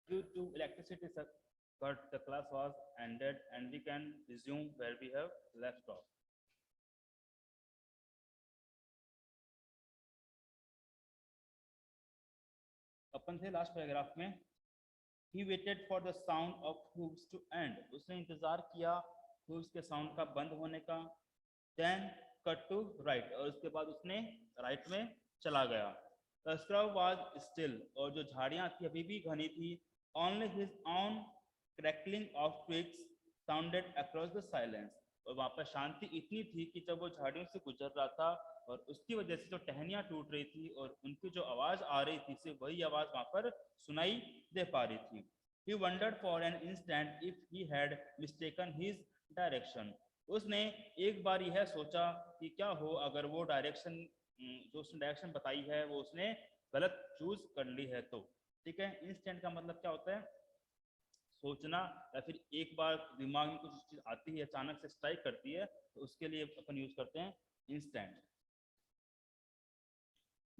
due to electricity cut, the class was ended and we can resume where we have left off. अपन थे last paragraph में. He waited for the sound of hooves to end. उसने इंतजार किया hooves के sound का बंद होने का. Then cut to right, और उसके बाद उसने राइट में चला गया. The scrub was still, और जो झाड़ियां थी अभी भी घनी थी. Only his own crackling of twigs sounded across the silence. और वहां पर शांति इतनी थी कि जब वो झाड़ियों से गुजर रहा था और उसकी वजह से जो टहनियां टूट रही थी और उनकी जो आवाज आ रही थी, सिर्फ वही आवाज वहां पर सुनाई दे पा रही थी. He wondered for an instant if he had mistaken his direction. उसने एक बार यह सोचा कि क्या हो अगर वो डायरेक्शन जो उसने डायरेक्शन बताई है वो उसने गलत चूज कर ली है तो. ठीक है, इंस्टेंट का मतलब क्या होता है? सोचना, या फिर एक बार दिमाग में कुछ चीज आती है अचानक से स्ट्राइक करती है तो उसके लिए अपन यूज करते हैं instant.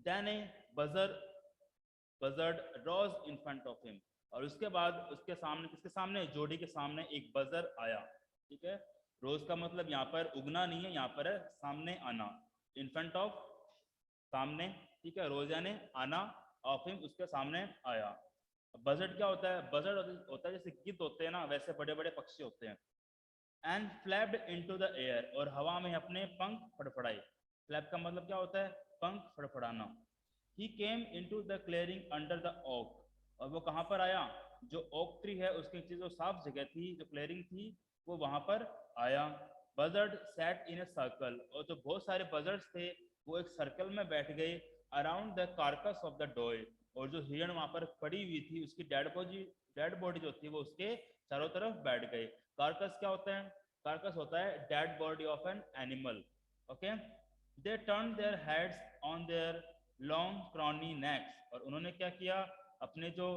Then a buzzard rose in front of him. और उसके बाद उसके सामने, किसके सामने? जोड़ी के सामने एक बजर आया. ठीक है, रोज का मतलब यहाँ पर उगना नहीं है, यहाँ पर है सामने आना. इन फ्रंट ऑफ, सामने. ठीक है, रोज यानी आना, ऑफ हिम उसके सामने आया. बजर्ड क्या होता है? बजर्ड होता है जैसे गिद्ध होते हैं ना, वैसे बड़े बड़े पक्षी होते हैं. And flapped into the air, और हवा में अपने पंख फड़फड़ाए. फ्लैप का मतलब क्या होता है? पंख फड़फड़ाना. He came into the clearing under the oak, और वो कहाँ पर आया? जो ओक ट्री है उसके नीचे जो साफ जगह थी, जो क्लियरिंग थी, वो वहां पर आया. Buzzard sat in a circle, और जो बहुत सारे बजर्ड्स थे वो एक सर्कल में बैठ गए. Around the carcass of the doe, और जो हिरण वहां पर पड़ी हुई थी उसकी डेड बॉडी जो थी वो उसके चारों तरफ बैठ गए. कार्कस क्या होता है? कार्कस होता है dead body of an animal. Okay. They turn their heads on their long crony necks, और उन्होंने क्या किया? अपने जो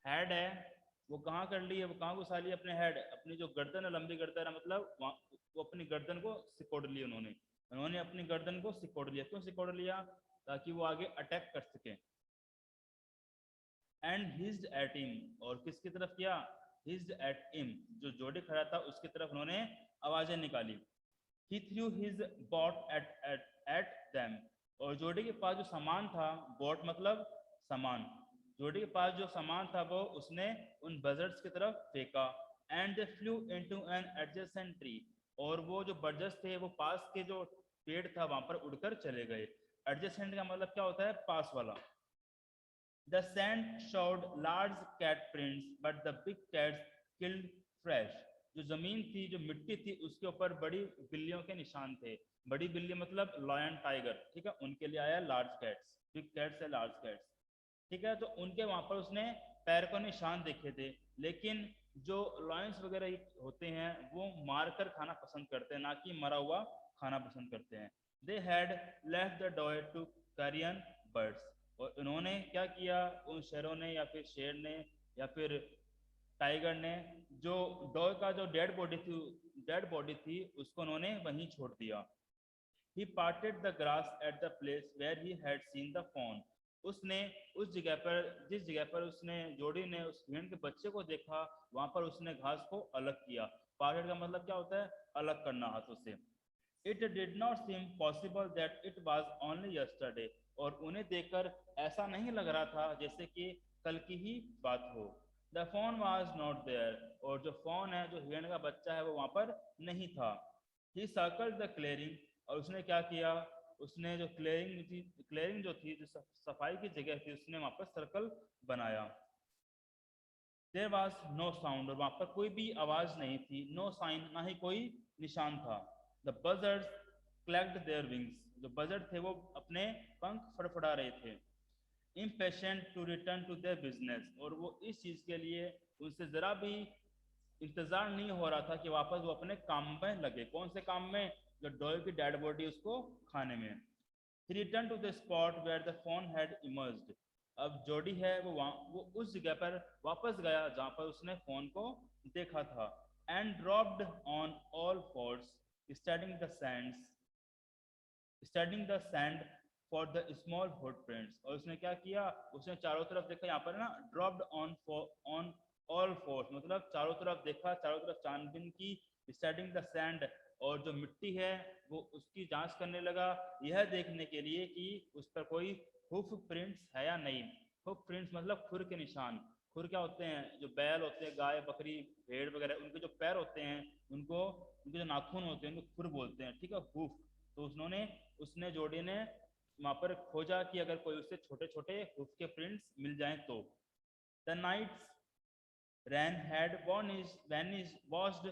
हेड है वो कहाँ कर ली है? वो कहाँ घुसा लिया अपने हेड? अपनी जो गर्दन है, लंबी गर्दन है, मतलब वो अपनी गर्दन को सिकोड़ ली. उन्होंने अपनी गर्दन को सिकोड़ लिया. क्यों सिकोड़ लिया? ताकि वो आगे अटैक कर सके. एंड हिज्ड एट हिम, और किसकी तरफ किया? हिज्ड एट हिम, जो जोड़ी खड़ा था उसकी तरफ उन्होंने आवाजें निकाली. He threw his boat at them, और जोड़ी के पास जो सामान था, बोट मतलब सामान, जोड़ी के पास जो सामान था वो उसने उन बजर्ड्स की तरफ फेंका. And they flew into an adjacent tree, और वो जो बजर्ड्स थे वो पास के जो पेड़ था वहां पर उड़कर चले गए. एडजेसेंट का मतलब क्या होता है? पास वाला. The sand showed large cat prints, but the big cats killed fresh. जो जमीन थी, जो मिट्टी थी, उसके ऊपर बड़ी बिल्लियों के निशान थे. बड़ी बिल्ली मतलब लॉयन टाइगर. ठीक है, उनके लिए आया लार्ज कैट्स. बिग कैट्स है लार्ज कैट्स. ठीक है, तो उनके वहां पर उसने पैर को निशान देखे थे. लेकिन जो लॉयंस वगैरह होते हैं वो मारकर खाना पसंद करते हैं, ना कि मरा हुआ खाना पसंद करते हैं. They had left the doe to carrion birds, और उन्होंने क्या किया? उन शेरों ने या फिर शेर ने या फिर टाइगर ने जो डॉग का जो डेड बॉडी थी उसको उन्होंने वहीं छोड़ दिया. He parted the grass at the place where he had seen the fawn. उसने उस जगह पर, जिस जगह पर उसने जोड़ी ने उस हिरण के बच्चे को देखा, वहां पर उसने घास को अलग किया. पार्टेड का मतलब क्या होता है? अलग करना हाथों से. It did not seem possible that it was only yesterday, और उन्हें देखकर ऐसा नहीं लग रहा था जैसे कि कल की ही बात हो. The fawn was not there, और जो fawn है, जो हिरण का बच्चा है, वो वहां पर नहीं था. He circled the clearing, और उसने क्या किया? उसने जो क्लियरिंग जो थी, जो सफाई की जगह थी, उसने वहां पर सर्कल बनाया. There was no sound, और वहां पर कोई भी आवाज नहीं थी. No sign, ना ही कोई निशान था. The buzzards clacked their wings, जो बजर्ड थे वो अपने पंख फड़फड़ा रहे थे. Impatient to return to their business, और वो इस चीज के लिए उनसे जरा भी इंतजार नहीं हो रहा था कि वापस वो अपने काम में लगे. कौन से काम में? जो डॉय की डेड बॉडी उसको खाने में. He returned to the spot where the fawn had emerged. अब जोड़ी है वो उस जगह पर वापस गया जहां पर उसने फोन को देखा था. And dropped on all fours, studying the sand for the small footprints, और उसने क्या किया, उसने चारों तरफ देखा, यहाँ पर ना ड्रॉप्ड ऑन ऑल फोर्स, मतलब चारों तरफ देखा, चारों तरफ छानबीन की, स्टडिंग द सैंड, और जो मिट्टी है वो उसकी जांच करने लगा, यह देखने के लिए कि उस पर कोई हुफ प्रिंट्स है या नहीं। हुफ प्रिंट्स मतलब खुर के निशान। खुर क्या होते हैं, जो बैल होते हैं, गाय बकरी भेड़ वगैरह, उनके जो पैर होते हैं उनको, उनके जो नाखून होते हैं उनको खुर बोलते हैं, ठीक है, हुफ। तो उसने जोड़ी ने वहां पर खोजा कि अगर कोई उससे छोटे छोटे हुफ के प्रिंट्स मिल जाएं तो। The night's rain had washed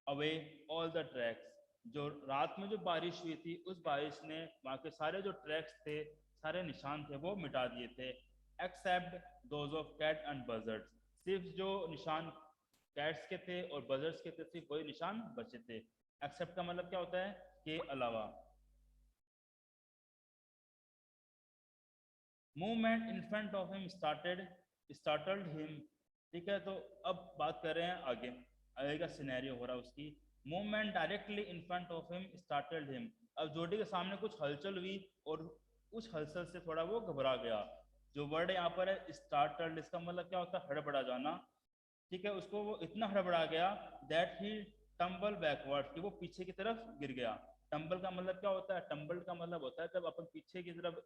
away all the tracks, जो रात में जो बारिश हुई थी उस बारिश ने वहाँ के सारे जो ट्रैक्स थे, सारे निशान थे, वो मिटा दिए थे, except those of cat and buzzards, सिर्फ जो निशान कैट्स के थे और बजर्ड्स के थे, सिर्फ वही निशान बचे थे। एक्सेप्ट का मतलब क्या होता है, के अलावा। Movement in front of him startled him, ठीक है। तो अब बात कर रहे हैं आगे, आगे का सिनेरियो हो रहा है उसकी। Movement directly in front of him startled him, अब जोडी के सामने कुछ हलचल हुई और उस हलचल से थोड़ा वो घबरा गया। जो वर्ड यहाँ पर है स्टार्टल्ड, इसका मतलब क्या होता है, हड़बड़ा जाना, ठीक है। उसको वो इतना हड़बड़ा गया दैट ही टम्बल बैकवर्ड, कि वो पीछे की तरफ गिर गया। टम्बल का मतलब क्या होता है, टम्बल का मतलब होता है जब अपन पीछे की तरफ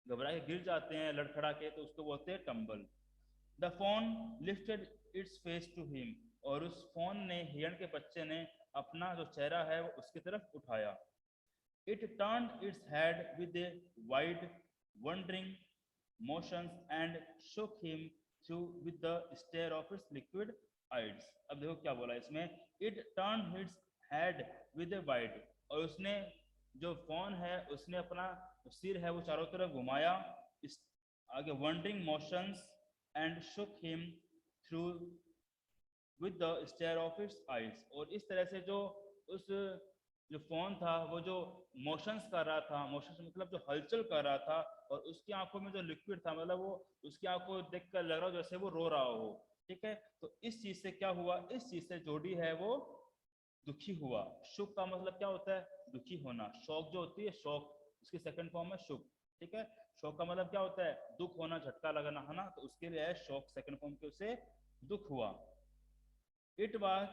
घबरा के गिर जाते हैं लड़खड़ा के, तो उसको बोलते हैं tumble. The fawn lifted its face to him, और उस फोन ने, हिरण के बच्चे ने अपना जो चेहरा है वो उसकी तरफ उठाया। It turned its head with a wide wondering motions and shook him through with the stare of its liquid eyes। अब देखो क्या बोला इसमें, it turned its head with a wide, और उसने जो फोन है उसने अपना सिर है वो चारों तरफ घुमाया, इस आगे wandering motions and shook him through with the stare of its eyes, और इस तरह से जो उस जो फोन था वो जो मोशंस कर रहा था, मोशंस मतलब जो हलचल कर रहा था, और उसकी आंखों में जो लिक्विड था, मतलब वो उसकी आंखों को देख कर लग रहा हो जैसे वो रो रहा हो, ठीक है। तो इस चीज से क्या हुआ, इस चीज से जोडी है वो दुखी हुआ। शुक का मतलब क्या होता है, दुखी होना। शौक जो होती है, शौक, उसकी सेकंड फॉर्म है शुक, ठीक है। शौक का मतलब क्या होता है, दुख होना, झटका लगना, है ना, तो उसके लिए है शौक, सेकंड फॉर्म के, उसे दुख हुआ। इट वाज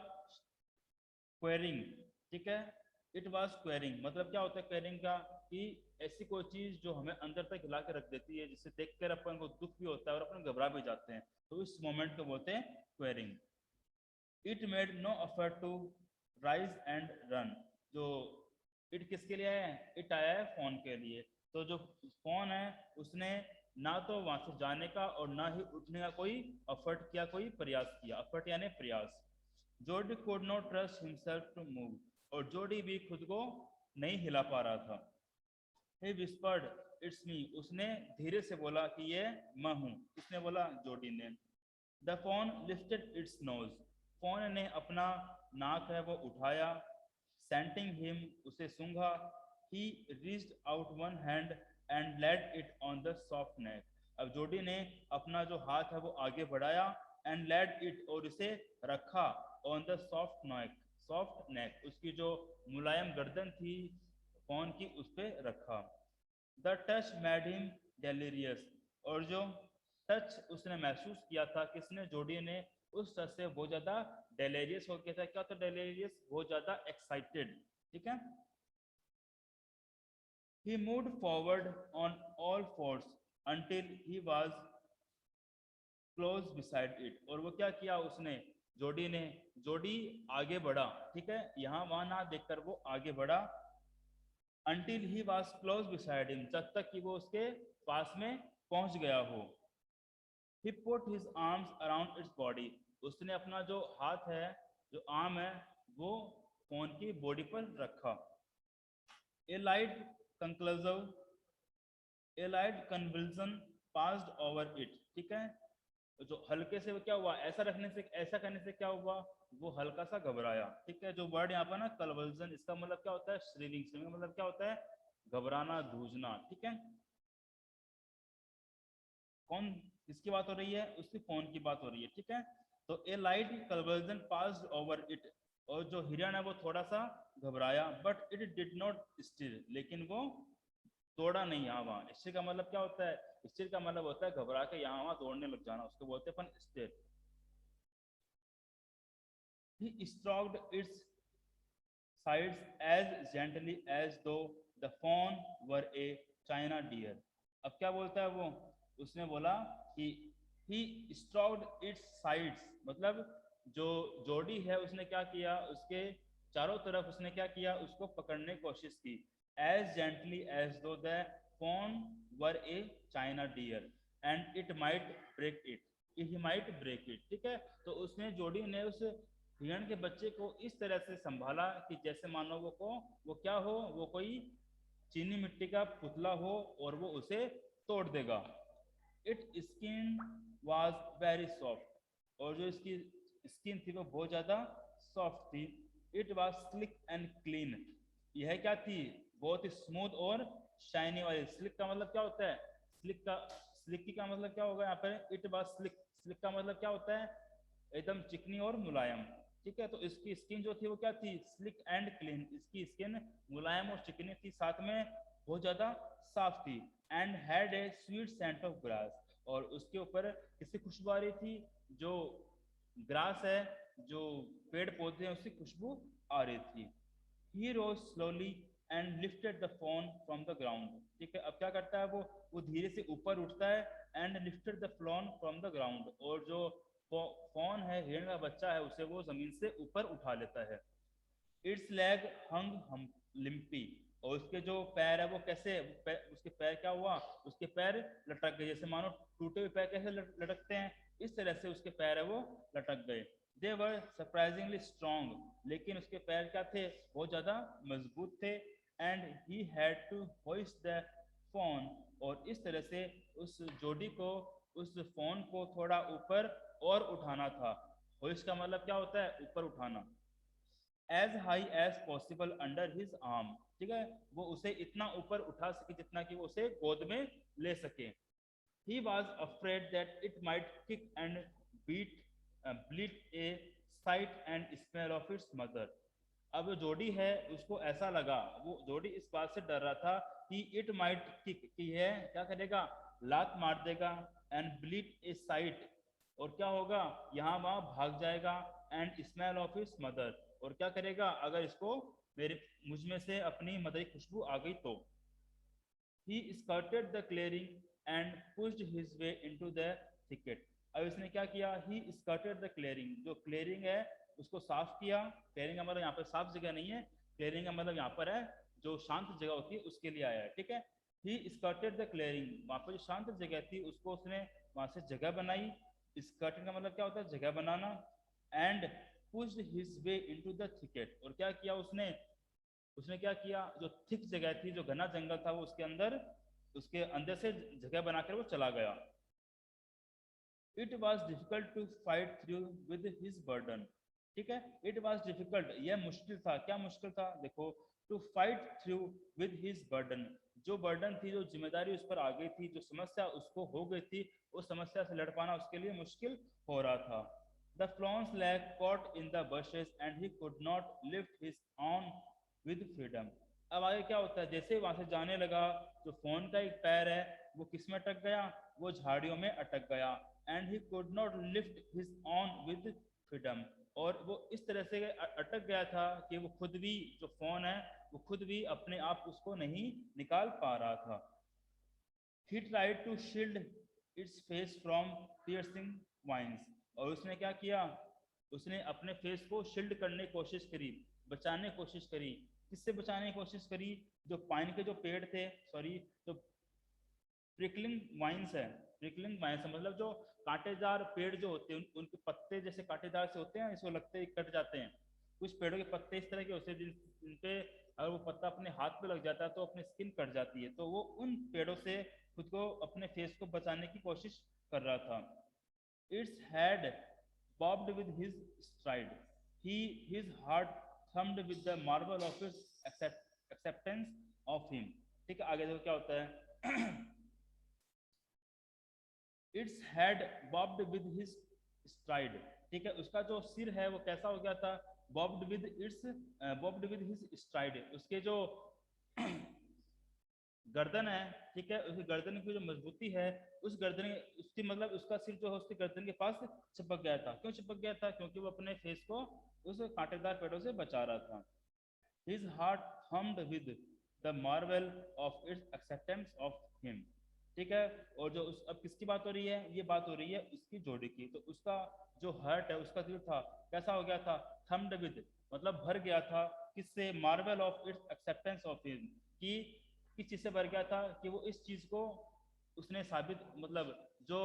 क्वेरिंग, ठीक है। इट वाज क्वेरिंग मतलब क्या होता है क्वेरिंग का, कि ऐसी कोई चीज जो हमें अंदर तक हिला के रख देती है, जिसे देखकर अपन को दुख भी होता है और अपन घबरा भी जाते हैं, तो इस मोमेंट को बोलते हैं क्वेरिंग। It made no effort to rise and run, जो इट किसके लिए आया है, इट आया है फोन के लिए। तो जो फोन है उसने ना तो वहां से जाने का और ना ही उठने का कोई एफर्ट किया, कोई प्रयास किया, एफर्ट यानी प्रयास। जोडी could not trust himself to move, और जोडी भी खुद को नहीं हिला पा रहा था। He whispered, "It's me", उसने धीरे से बोला कि ये मैं हूँ। किसने बोला, जोडी ने। The phone lifted its nose, phone ने अपना नाक है वो उठाया। Scenting him, उसे सूंघा। He reached out one hand and laid it on the soft neck, अब जोडी ने अपना जो हाथ है वो आगे बढ़ाया, and laid it, और इसे रखा, on the soft neck, उसकी जो मुलायम गर्दन थी फोन की, उस पे रखा। The touch made him delirious, और जो टच उसने महसूस किया था, किसने, जोडी ने, उस टच से बहुत ज्यादा डेलेरियस हो गया था। क्या होता है डेलेरियस, बहुत ज्यादा एक्साइटेड, ठीक है। He moved forward on all fours until he was close beside it, और वो क्या किया उसने, जोडी आगे बढ़ा, ठीक है, यहाँ वहां ना देखकर वो आगे बढ़ा। until he was close beside him, जब तक कि वो उसके पास में पहुंच गया हो। he put his arms around its body, उसने अपना जो हाथ है, जो आर्म है, वो फोन की बॉडी पर रखा। a light conclusive a light convulsion passed over it, ठीक है। जो हल्के से क्या हुआ, ऐसा रखने से, ऐसा करने से क्या हुआ, वो हल्का सा घबराया, ठीक है। जो वर्ड यहाँ पर ना कन्वर्जन, इसका मतलब क्या होता है, श्रीलिंग, का मतलब क्या होता है, घबराना, धूजना, ठीक है। कौन, किसकी बात हो रही है, उसकी फोन की बात हो रही है, ठीक है। तो a light conversion passed over it, और जो हिरण है वो थोड़ा सा घबराया, but it did not still, लेकिन वो दौड़ा नहीं यहाँ वहाँ। स्टिल का मतलब क्या होता है? स्टिल का मतलब होता है घबरा के यहाँ वहाँ दौड़ने लग जाना, उसको बोलते हैं अपन still. He stroked its sides as gently as though the fawn were a china deer. अब क्या बोलता है वो? उसने बोला कि he stroked its sides, मतलब जो जोड़ी है उसने क्या किया, उसके चारों तरफ उसने क्या किया, उसको पकड़ने की कोशिश की। as gently as though the fawn were a china deer and it might break it, he might break it। ठीक है, तो उसने जोड़ी ने उस हिरण के बच्चे को इस तरह से संभाला कि जैसे मानो वो क्या हो, वो कोई चीनी मिट्टी का पुतला हो और वो उसे तोड़ देगा। It skin was very soft, और जो इसकी स्किन थी वो बहुत ज्यादा सॉफ्ट थी। It was slick and clean, यह क्या थी, बहुत ही स्मूथ और शाइनी वाली। स्लिक का मतलब क्या होता है? स्लिकी का मतलब क्या होगा यहाँ पर? इट वाज स्लिक, स्लिक का मतलब क्या होता है? एकदम चिकनी और मुलायम। ठीक है, तो इसकी स्किन जो थी वो क्या थी? स्लिक एंड क्लीन, इसकी स्किन मुलायम और चिकनी थी, साथ में बहुत ज्यादा साफ थी। And had a sweet scent of grass, और उसके ऊपर किसकी खुशबू आ रही थी? जो ग्रास है, जो पेड़ पौधे हैं, उसकी खुशबू आ रही थी। He rose slowly and lifted the fawn from the ground। ठीक है, अब क्या करता है वो धीरे से ऊपर उठता है। and lifted the fawn from the ground, और जो फॉन है, हिरण का बच्चा है, उसे वो जमीन से ऊपर उठा लेता है। इट्स लेग हंग हम लिम्पी, और उसके जो पैर है वो कैसे, उसके पैर क्या हुआ, उसके पैर लटक गए, जैसे मानो टूटे हुए पैर कैसे लटकते हैं, इस तरह से उसके पैर है वो लटक गए। दे वर सरप्राइजिंगली स्ट्रॉन्ग, लेकिन उसके पैर क्या थे, बहुत ज्यादा मजबूत थे। And he had to hoist the fawn, और इस तरह से उस जोड़ी को, उस फोन को थोड़ा ऊपर और उठाना था। होइस्ट का मतलब क्या होता है? ऊपर उठाना। As high as possible under his arm, ठीक है, वो उसे इतना ऊपर उठा सके जितना कि वो उसे गोद में ले सके। He was afraid that it might kick and beat bleed a sight and smell of its mother. अब जो जोड़ी है उसको ऐसा लगा, वो जोड़ी इस बात से डर रहा था कि इट माइट किक, कि है क्या करेगा, लात मार देगा। एंड ब्लीड ए साइट, और क्या होगा, यहाँ वहां भाग जाएगा। And smell of its mother, और क्या करेगा, अगर इसको मेरे मुझ में से अपनी मदर की खुशबू आ गई तो। He skirted the clearing and pushed his way into the thicket। अब इसने क्या किया? He skirted the clearing, जो clearing है उसको साफ किया। clearing का मतलब यहाँ पर साफ जगह नहीं है, clearing का मतलब यहाँ पर है जो शांत जगह होती है उसके लिए आया है। ठीक है, He skirted the clearing, वहाँ पर जो शांत जगह थी उसको उसने वहाँ से जगह बनाई। skirting का मतलब क्या होता है? जगह बनाना। and pushed his way into the thicket, और क्या किया उसने? उसने क्या किया, जो थिक जगह थी, जो घना जंगल था, वो उसके अंदर से जगह बनाकर वो चला गया। It was difficult to fight through with his burden. ठीक है, इट वॉज डिफिकल्ट, यह मुश्किल था। क्या मुश्किल था? देखो, to fight through with his burden, जो बर्डन थी, जो जिम्मेदारी उस पर आ गई थी, जो समस्या उसको हो गई थी, उस समस्या से लड़ पाना उसके लिए मुश्किल हो रहा था। The fawn's leg caught in the bushes and he could not lift his own with freedom. अब आगे क्या होता है, जैसे वहां से जाने लगा, जो फोन का एक पैर है वो किस में अटक गया? वो झाड़ियों में अटक गया। And he could not lift his own with freedom, और वो इस तरह से अटक गया था कि वो खुद भी, जो फोन है, वो खुद भी अपने आप उसको नहीं निकाल पा रहा था। He tried to shield its face from piercing vines, और उसने क्या किया? उसने अपने फेस को शील्ड करने की कोशिश करी, बचाने की कोशिश करी। किससे बचाने की कोशिश करी? जो पाइन के जो पेड़ थे, सॉरी, जो प्रिकलिंग वाइन्स है, प्रिकलिंग वाइन्स मतलब जो कांटेदार पेड़ जो होते हैं, उनके पत्ते जैसे कांटेदार से होते हैं, इसको लगते ही कट जाते हैं। कुछ पेड़ों के पत्ते इस तरह के होते हैं जिनपे अगर वो पत्ता अपने हाथ पे लग जाता है तो अपनी स्किन कट जाती है। तो वो उन पेड़ों से खुद को, अपने फेस को बचाने की कोशिश कर रहा था। It's had bobbed with his stride, his heart thumped with the marvel of his acceptance of him। ठीक है, आगे देखो क्या होता है। It's had barbed with his STRIDE. ठीक है, उसका जो सिर है वो कैसा हो गया था? बॉब्ड विद हिज स्ट्राइड, उसके जो गर्दन है, ठीक है, उसकी गर्दन की जो मजबूती है, उस गर्दन उसकी मतलब उसका सिर जो है उसकी गर्दन के पास चिपक गया था। क्यों चिपक गया था? क्योंकि वो अपने फेस को उस कांटेदार पेड़ों से बचा रहा था। His heart hummed with the marvel of its acceptance of him. ठीक है, और जो उस अब किसकी बात हो रही है? ये बात हो रही है उसकी जोड़ी की। तो उसका जो हर्ट है, उसका दिल था, कैसा हो गया था? थम्ड विद मतलब भर गया था, किससे? Marvel of its acceptance of him, कि किस चीज से भर गया था? कि वो इस चीज को उसने साबित मतलब जो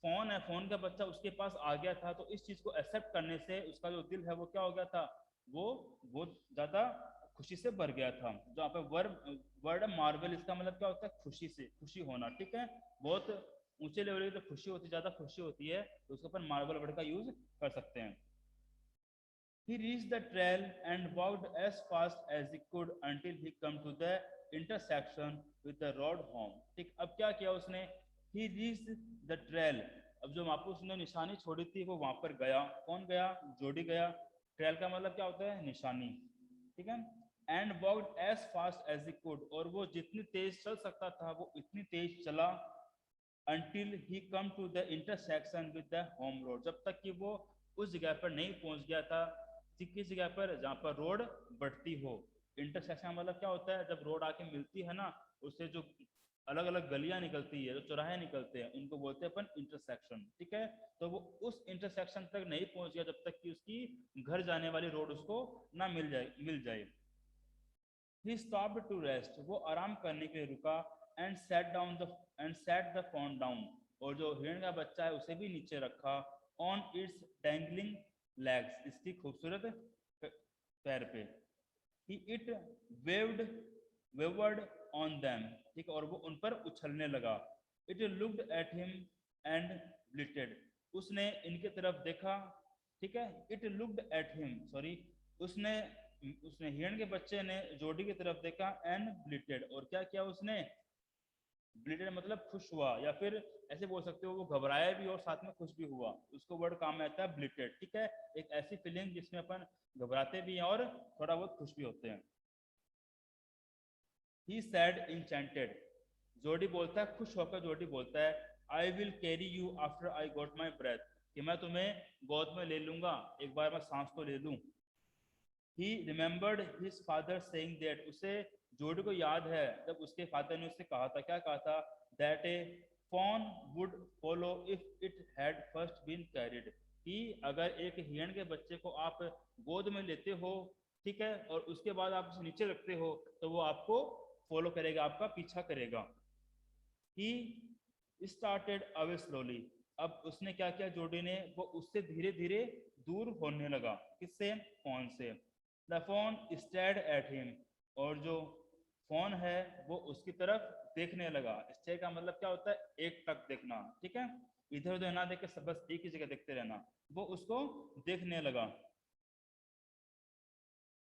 फोन है, फोन का बच्चा उसके पास आ गया था, तो इस चीज को एक्सेप्ट करने से उसका जो दिल है वो क्या हो गया था? वो बहुत ज्यादा खुशी से भर गया था। जो यहाँ पे वर्ड मार्वल, इसका मतलब क्या होता है? खुशी से, खुशी होना। ठीक है, बहुत ऊंचे लेवल की जो खुशी होती है, ज्यादा खुशी होती है, तो उसको अपन मार्वल वर्ड का यूज कर सकते हैं। He reached the trail and walked as fast as he could until he come to the intersection with the road home. ठीक, अब क्या किया उसने? He reached the trail. अब जो वहां पर उसने निशानी छोड़ी थी वो वहां पर गया। कौन गया? जोड़ी गया। ट्रेल का मतलब क्या होता है? निशानी। ठीक है, and walked as fast as he could, और वो जितनी तेज चल सकता था वो इतनी तेज चला, until he come to the intersection with the home road, जब तक कि वो उस जगह पर नहीं पहुंच गया था। किस जगह पर? जहाँ पर रोड बढ़ती हो। इंटरसेक्शन मतलब क्या होता है? जब रोड आके मिलती है ना, उससे जो अलग अलग गलियां निकलती है, जो चौराहे निकलते हैं, उनको बोलते हैं अपन इंटरसेक्शन। ठीक है, तो वो उस इंटरसेक्शन तक नहीं पहुंच गया जब तक कि उसकी घर जाने वाली रोड उसको ना मिल जाए। He stopped to rest, वो आराम करने के लिए रुका, and sat the phone down, और जो हिरण का बच्चा है उसे भी नीचे रखा, on its dangling legs, इसकी खूबसूरत पैर पे। It wavered on them, ठीक, और वो उन पर उछलने लगा। It looked at him and bleated, उसने इनके तरफ देखा। ठीक है, It looked at him, sorry, उसने उसने हिरण के बच्चे ने जोड़ी की तरफ देखा, एंड ब्लिटेड, और क्या किया उसने? ब्लिटेड मतलब खुश हुआ, या फिर ऐसे बोल सकते हो वो घबराया भी और साथ में खुश भी हुआ, उसको वर्ड काम में आता है ब्लिटेड। ठीक है, एक ऐसी फीलिंग जिसमें अपन घबराते भी हैं और थोड़ा बहुत खुश भी होते हैं। ही सैड इंचेंटेड, जोड़ी बोलता है, खुश होकर जोड़ी बोलता है, I will carry you after I got my breath, कि मैं तुम्हें गोद में ले लूंगा, एक बार मैं सांस तो ले लूं। He remembered his father saying that, उसे जोड़ी को याद है जब उसके फादर ने उससे कहा था, क्या कहा था? That a fawn would follow if it had first been carried, कि अगर एक हिरण के बच्चे को आप गोद में लेते हो, ठीक है, और उसके बाद आप उसे नीचे रखते हो, तो वो आपको फॉलो करेगा, आपका पीछा करेगा। He started away slowly, अब उसने क्या किया जोड़ी ने? वो उससे धीरे धीरे दूर होने लगा। किससे? फोन से। The phone stared at him, और जो फोन है वो उसकी तरफ देखने लगा। स्टेयर का मतलब क्या होता है? एक टक देखना। ठीक है, इधर उधर ना देख के बस एक ही जगह देखते रहना। वो उसको देखने लगा।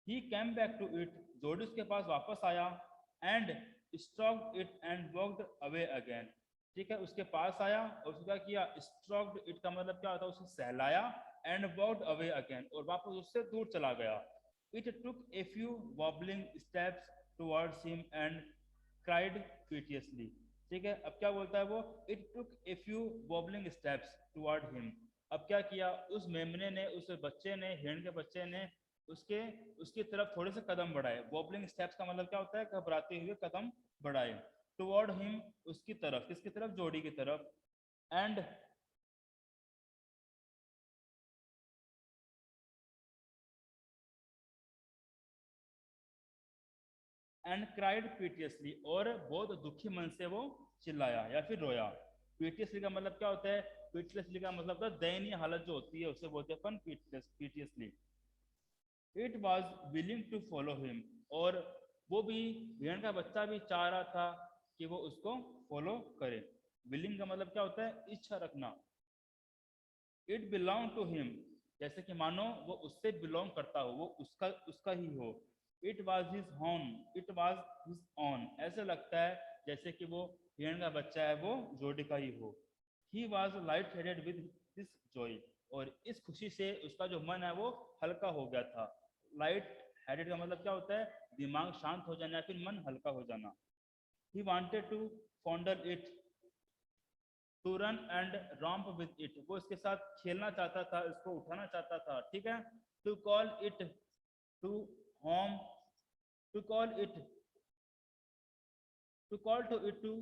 He came back to it, जोड़ी उसके पास वापस आया, and stroked it and walked away again। ठीक है, उसके पास आया और उसने क्या किया? stroked it का मतलब क्या होता है? उसे सहलाया, and walked away again, और वापस उससे दूर चला गया। It took a few wobbling steps towards him and cried piteously। ठीक है, अब क्या बोलता है वो? It took a few wobbling steps toward him, अब क्या किया? उस मेमने ने, उस बच्चे ने, हिरण के बच्चे ने उसके उसकी तरफ थोड़े से कदम बढ़ाए। वॉबलिंग स्टेप्स का मतलब क्या होता है? घबराते हुए कदम बढ़ाए। टुवर्ड हिम, उसकी तरफ। किसकी तरफ? जोड़ी की तरफ। एंड क्राइड पीटियसली, और बहुत दुखी मन से वो चिल्लाया या फिर रोया। पीटियसली का मतलब क्या होता है? पीटियसली का मतलब होता है दयनीय हालत जो होती है, उसे बोलते हैं अपन piteously. It was willing to follow him, और वो भी, हिरण का बच्चा भी चाह रहा था कि वो उसको फॉलो करे। विलिंग का मतलब क्या होता है? इच्छा रखना। इट बिलोंग टू हिम, जैसे कि मानो वो उससे बिलोंग करता हो, वो उसका उसका ही हो। It was his horn, it was his on, ऐसे लगता है जैसे कि वो हिरण का बच्चा है वो जोड़ी का ही हो। He was light headed with this Joy, और इस खुशी से उसका जो मन है वो हल्का हो गया था। लाइट हेडेड का मतलब क्या होता है? दिमाग शांत हो जाना या फिर मन हल्का हो जाना। He wanted to fondle it, to run and romp with it. वो इसके साथ खेलना चाहता था, इसको उठाना चाहता था, ठीक है. To call it to home, to call it, to call to it to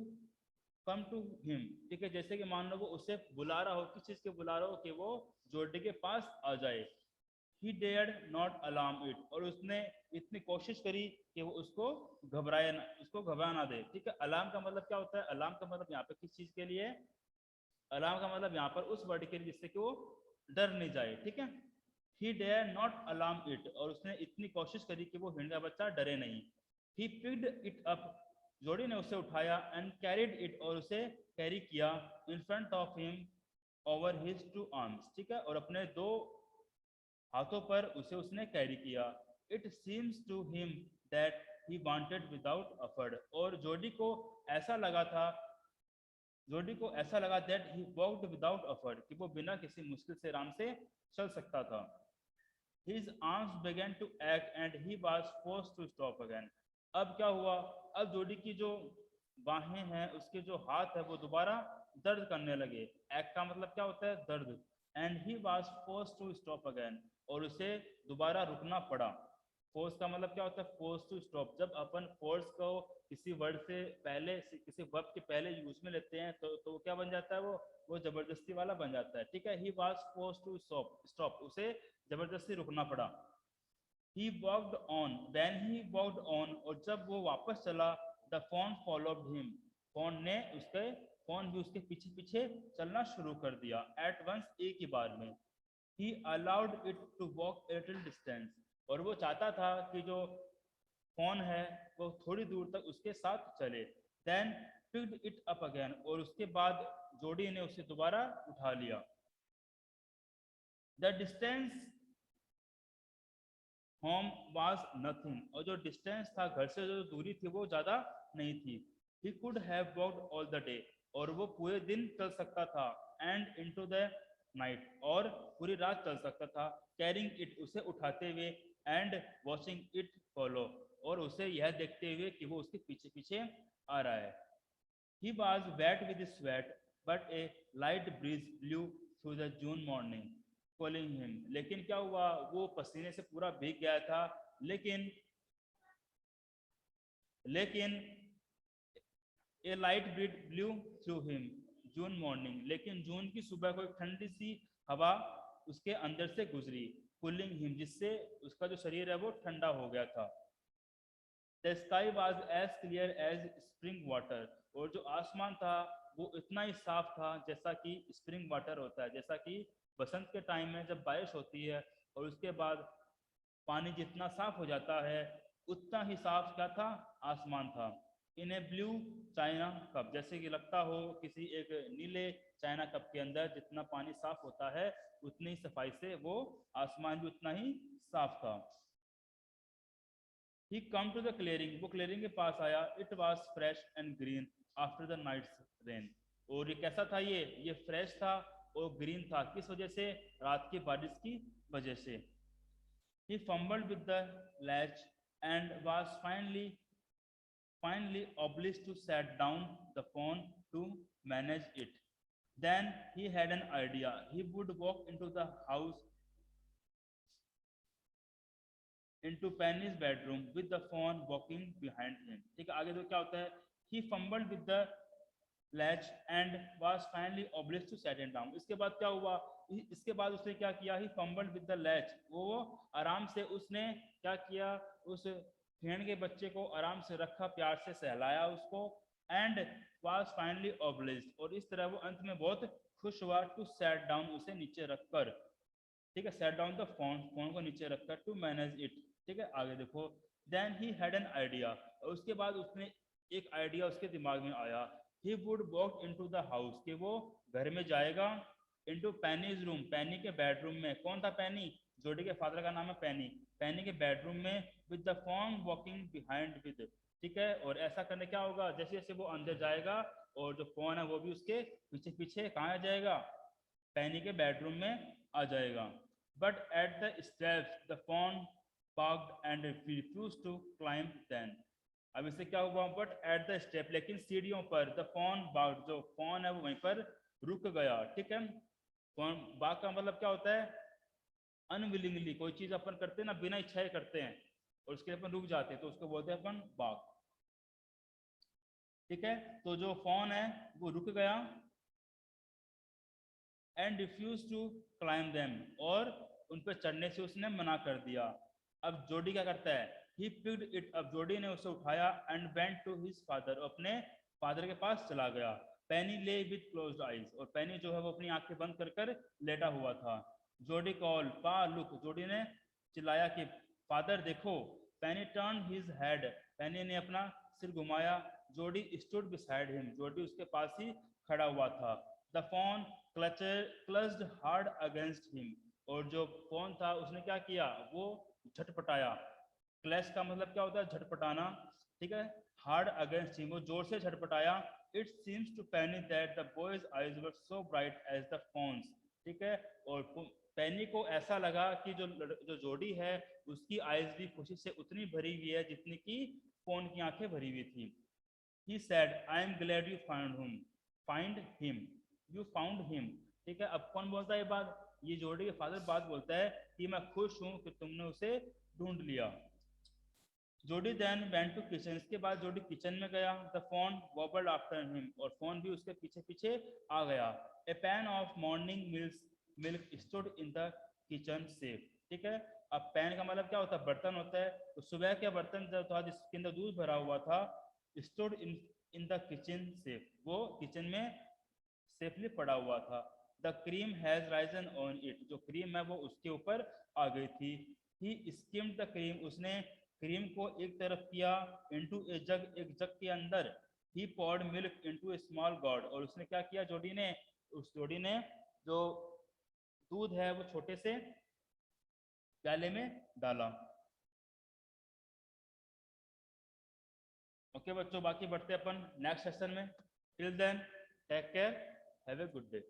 come to him, ठीक है. जैसे कि मान लो वो उसे बुला रहा हो, किस चीज के बुला रहा हो, कि वो जोड़ी के पास आ जाए. He dared not alarm it, और उसने इतनी कोशिश करी कि वो उसको घबराए ना, उसको घबरा ना दे, ठीक है. अलार्म का मतलब क्या होता है? अलार्म का मतलब यहाँ पे किस चीज के लिए? अलार्म का मतलब यहाँ पर उस वर्ड के लिए जिससे कि वो डर नहीं जाए, ठीक है. He dared not alarm it, और उसने इतनी कोशिश करी कि वो हिरण का बच्चा डरे नहीं. He picked it up, जोड़ी ने उसे उठाया, and carried it, और उसे कैरी किया, in front of him over his two arms, ठीक है. और अपने दो हाथों पर उसे उसने कैरी किया. It seems to him that he wanted without effort, और जोड़ी को ऐसा लगा था, जोड़ी को ऐसा लगा that he walked without effort, कि वो बिना किसी मुश्किल से आराम से चल सकता था. His arms began to ache and he was forced to stop again. अब क्या हुआ? अब जोड़ी की जो बाहें हैं, उसके जो हाथ है, वो दोबारा दर्द करने लगे. Ache का मतलब क्या होता है? दर्द. And he was forced to stop again, और उसे दोबारा रुकना पड़ा. फोर्स का मतलब क्या होता है? Force to stop. जब अपन फोर्स को किसी वर्ड से पहले, किसी वर्ब के पहले यूज में लेते हैं, तो वो क्या बन जाता है? वो जबरदस्ती वाला बन जाता है, ठीक है. He was force to stop, उसे जबरदस्ती रुकना पड़ा. He walked on, when he walked on, और जब वो वापस चला, the phone followed him, phone भी उसके पीछे पीछे चलना शुरू कर दिया. At once, एक ही बार में. He allowed it to walk a little distance, और वो चाहता था कि जो फोन है वो थोड़ी दूर तक उसके साथ चले. Then picked it up again, और उसके बाद जोड़ी ने उसे दोबारा उठा लिया. The distance home was nothing, और जो डिस्टेंस था, घर से जो दूरी थी, वो ज्यादा नहीं थी. He could have walked all the day, और वो पूरे दिन चल सकता था. And into the night, और पूरी रात चल सकता था. Carrying it, उसे उठाते हुए. And watching it follow, और उसे यह देखते हुए कि वो उसके पीछे पीछे आ रहा है. He was wet with sweat, but a light breeze blew through the June morning, calling him. लेकिन क्या हुआ? वो पसीने से पूरा भीग गया था, लेकिन a light breeze blew through him, June morning, लेकिन जून की सुबह को एक ठंडी सी हवा उसके अंदर से गुजरी, cooling him, जिससे उसका जो शरीर है वो ठंडा हो गया था. The sky was as clear as spring water, और जो आसमान था वो इतना ही साफ था जैसा कि स्प्रिंग वाटर होता है, जैसा कि बसंत के टाइम में जब बारिश होती है और उसके बाद पानी जितना साफ हो जाता है, उतना ही साफ क्या था? आसमान था. इन ए ब्लू चाइना कप, जैसे कि लगता हो किसी एक नीले चाइना कप के अंदर जितना पानी साफ होता है, उतनी ही सफाई से वो आसमान भी उतना ही साफ था. He come to the clearing, वो clearing के पास आया. It was fresh and green after the night's rain, और ये कैसा था? ये फ्रेश था और ग्रीन था. किस वजह से? रात की बारिश की वजह से. He fumbled with the latch and was finally obliged to set down the phone to manage it. Then he had an idea. He would walk into the house, into Penny's bedroom with the phone walking behind him. ठीक है, आगे तो क्या होता है? He fumbled with the latch and was finally obliged to set it down. इसके बाद क्या हुआ? इसके बाद उसने क्या किया? He fumbled with the latch, वो आराम से उसने क्या किया? उस भेड़ के बच्चे को आराम से रखा, प्यार से सहलाया उसको. And was finally obliged, और इस तरह वो अंत में बहुत खुश हुआ. To set down, उसे नीचे रखकर, ठीक है. सेट डाउन द फोन को नीचे रखकर. टू मैनेज इट, ठीक है. आगे देखो. Then he had an idea, और उसके बाद उसने एक आइडिया उसके दिमाग में आया. He would walk into the house, कि वो घर में जाएगा. इनटू पेनीज रूम, पेनी के बेडरूम में. कौन था पेनी? जोडी के फादर का नाम है पेनी. पेनी के बेडरूम में. With the phone walking behind with, ठीक है. और ऐसा करने क्या होगा? जैसे जैसे वो अंदर जाएगा और जो फोन है वो भी उसके पीछे पीछे कहाँ आ जाएगा? पेनी के बेडरूम में आ जाएगा. But at the steps, the fawn barked and refused to climb then. अब इससे क्या हुआ, बट एट द स्टेप, लेकिन सीढ़ियों पर, द फॉन बाग, जो फॉन है वो वहीं पर रुक गया। ठीक है, फॉन बाग का मतलब क्या होता है, अनविलिंगली कोई चीज अपन करते हैं ना, बिना इच्छाए करते हैं और उसके लिए अपन रुक जाते हैं, तो उसको बोलते हैं अपन बाग। ठीक है, तो जो फॉन है वो रुक गया, and refuse to climb them, और उन पर चढ़ने से उसने मना कर दिया। अब जोडी क्या करता है, ही पिक्ड इट, अब जोडी ने उसे उठाया, and went to his father, अपने फादर के पास चला गया। पेनी ले विथ क्लोज्ड आईज, और पेनी जो है वो अपनी आंखें बंद कर कर लेटा हुआ था। जोडी कॉल पा लुक, जोडी ने चिल्लाया कि फादर देखो। पेनी टर्न हिज हेड, पेनी ने अपना सिर घुमाया। जोडी स्टूड बिसाइड हिम, जोडी उसके पास ही खड़ा हुआ था। The fawn clutched hard against him, और जो फोन था उसने क्या किया, वो झटपटाया। क्लच का मतलब क्या होता है, झटपटाना। ठीक है, हार्ड अगेंस्ट हिम, वो जोर से झटपटाया। It seems to Penny that the boy's eyes were so bright as the fawn's. ठीक है, और पेनी को ऐसा लगा कि जो जोड़ी है उसकी आईज भी खुशी से उतनी भरी हुई है जितनी कि फोन की आंखें भरी हुई थी। He said, I am glad you find him, you found him। ठीक है, अब कौन बोलता है ये बात, ये जोड़ी के फादर बात बोलता है कि मैं खुश हूं कि तुमने उसे ढूंढ लिया। जोडी देन वेंट टू किचन, इसके बाद जोडी किचन में गया। The fawn wobbled after him, और फोन भी उसके पीछे पीछे आ गया। A pan of morning milk stood in the kitchen safe. ठीक है, अब पैन का मतलब क्या होता है, बर्तन होता है, तो सुबह के बर्तन जो था जिसके अंदर दूध भरा हुआ था, stood in the kitchen safe, वो किचन में सेफली पड़ा हुआ था। The cream has risen on it, जो क्रीम है वो उसके ऊपर आ गई थी। ही स्किम्ड द क्रीम, उसने क्रीम को एक तरफ किया। इनटू ए जग, एक जग के अंदर। ही पॉर्ड मिल्क इनटू ए स्मॉल गॉड, और उसने क्या किया जोड़ी ने, उस जोड़ी ने जो दूध है वो छोटे से प्याले में डाला। ओके बच्चों, बाकी बढ़ते अपन नेक्स्ट सेशन में। Till then take care, have a good day.